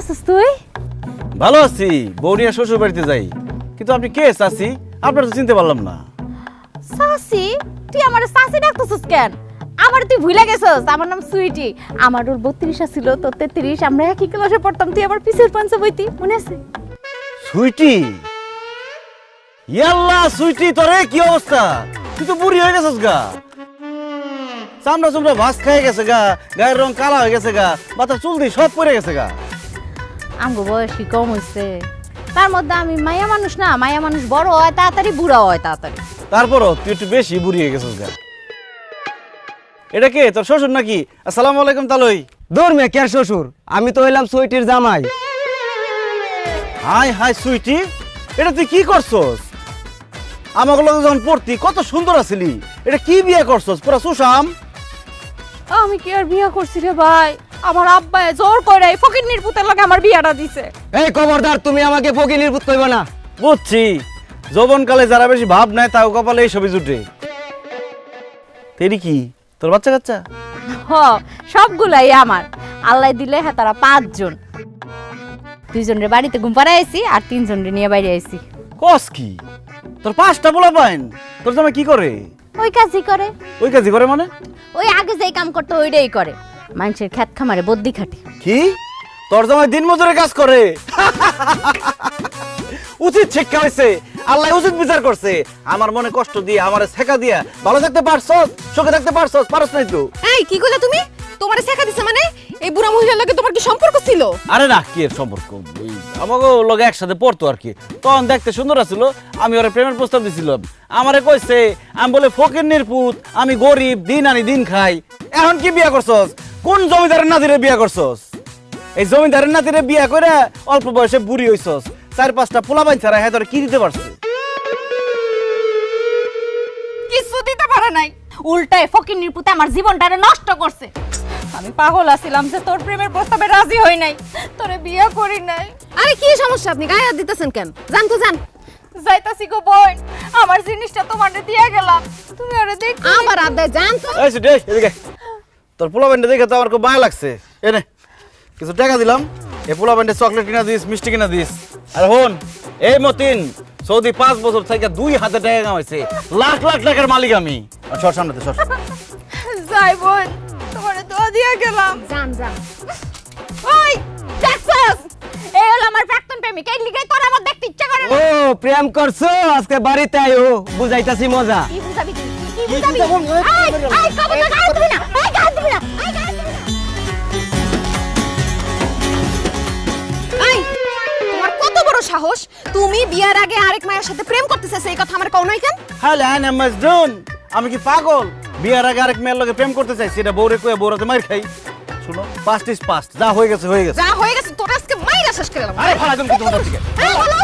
আছিস তুই? ভালো আছি, বৌনিয়া শ্বশুর বাড়িতে যাই। কিন্তু আপনি কে চাচি? আপনার তো চিনতে পারলাম না। সাসি? তুই আমার সাসি ডাকতেছিস কেন? আমার তুই ভুলে গেছস, আমার নাম সুইটি। আমার ওর 32 ছিল, তোর 33। আমরা একই ক্লাসে পড়তাম, তুই আমার পিছের পাঞ্চে বইতি, মনে আছে? সুইটি? ইয়াল্লা সুইটি, তোরে কি অবস্থা? তুই তো বুড়ি হয়ে গেছিস গা। চামড়া চামড়া ভাস খেয়ে গেছে গা, গায়ের রং কালা হয়ে গেছে গা, মাথার চুল দিয়ে সব পড়ে গেছে গা। আমগো বয়সী কম হইছে, তার মধ্যে আমি মায়া মানুষ না। মায়া মানুষ বড় হয় তাড়াতাড়ি, বুড়া হয় তাড়াতাড়ি। তারপরও তুই একটু বেশি বুড়ি হয়ে গেছিস গা। এটা কে, তোর শ্বশুর নাকি? আসসালামু আলাইকুম তালই। দূর মে কে শ্বশুর, আমি তো হইলাম সুইটির জামাই। হাই হাই সুইটি, এটা তুই কি করছস? আমাকে লগে যখন পড়তি কত সুন্দর আছিলি, এটা কি বিয়ে করছস? পুরা সুশাম। আমি কি আর বিয়া করছি রে ভাই? আমার আব্বা জোর করে ফকিন্নির পুতের লগে আমার বিয়াটা দিছে। এই খবরদার, তুমি আমাকে ফকিনির পুত কইবা না। বুঝছি, যৌবনকালে যারা বেশি ভাব নেয় তাও কপালে এই ছবি জুটে। তেরি কি তোর বাচ্চা কাচ্চা? হ, সবগুলাই আমার। আল্লাহ দিলে হ্যাঁ তারা 5 জন। 2 জনের বাড়িতে ঘুম পাড়ায় আইছি, আর 3 জনের নিয়ে বাইরে আইছি। কস কি? তোর 5টা পোলা পাইন? তোর জামাই কি করে? ওই কাজই করে। ওই কাজই করে মানে? ওই আগে যেই কাম করতো ওইটাই করে। মানুষের ক্ষেত খামারে বদ্যি খাটে। কি? তোর জামাই দিন মজুরের কাজ করে? উচিত শিক্ষা হয়েছে, আল্লাহ উচিত বিচার করছে। আমার মনে কষ্ট দিয়ে, আমারে শেখা দিয়া ভালো থাকতে পারছস, সুখে থাকতে পারছস? পারছ নাই তো? এই কি কইলা তুমি? তোমারে শেখা দিছে মানে? এই বুড়া মহিলার লগে তোমার কি সম্পর্ক ছিল? আরে না, কি এর সম্পর্ক? আমাকে লগে একসাথে পড়তো আর কি। তখন দেখতে সুন্দর আছিল, আমি ওরে প্রেমের প্রস্তাব দিছিলাম। আমারে কইছে, আমি বলে ফকিন্নির পুত, আমি গরিব, দিন আনি দিন খাই। এখন কি বিয়া করছস? কোন জমিদারের নাতিরে বিয়া করছস? এই জমিদারের নাতিরে বিয়া করে অল্প বয়সে বুড়ি হইছস। 4-5টা পোলাপাইন ছাড়া হ্যাঁ তোরে কি দিতে পারছে? কিছু দিতে পারে নাই, উল্টায় ফকিন্নির পুতে আমার জীবনটারে নষ্ট করছে। আমি পাগল আছিলাম যে তোর প্রেমের প্রস্তাবে রাজি হই নাই, তোরে বিয়ে করি নাই। আরে কি সমস্যা, আপনি গায়ে হাত দিতেছেন কেন? জান তো জান। যাইতাছি গো বোন, আমার জিনিসটা তোমারে দিয়া গেলাম, তুমি ওরে দেখ। আবার আদায় জান তো। এই সুটি, এদিকে। তোর পোলাপাইনটা দেখে তো আমার খুব মায়া লাগছে। এনে কিছু টাকা দিলাম, এই পোলাপাইনটা চকলেট কিনা দিস, মিষ্টি কিনা দিস। আর হন, এই মতিন সৌদি 5 বছর থেকে 2 হাতে টাকা কামাইছে, লাখ লাখ টাকার মালিক আমি। সর সামনেতে সর। যাই বোন, তোমারে দোয়া দিয়া গেলাম। জান জান। ওই দেখছস, এই হলো আমার প্রাক্তন প্রেমিক। এই লিগাই তোর আমার দেখতে ইচ্ছা করে ও না। প্রেম করছো, আজকে বাড়িতে আইও, বুঝাইতাছি মজা। কি বুঝাবি তুই? কি বুঝাবি? আই কবে তো গায়ে দিবি না, আই গায়ে দিবি না, আই গায়ে দিবি না। এই তোমার কত বড় সাহস, তুমি বিয়ার আগে আরেক মায়ের সাথে প্রেম করতেছিস, এই কথা আমার কও নাই কেন? হ্যালো আনা মাজনুন, আমি কি পাগল? বিয়ার আগে আরেক মেয়ের লগে প্রেম করতে চাইছি, এটা বউরে কয়ে বউরাতে মার খাই। শুনো, পাস্ট ইজ পাস্ট, যা হয়ে গেছে হয়ে গেছে। যা হয়ে গেছে তোর আজকে মাইরা শেষ করে দিলাম। আরে ভালো একদম কি তোমার থেকে। এই বলো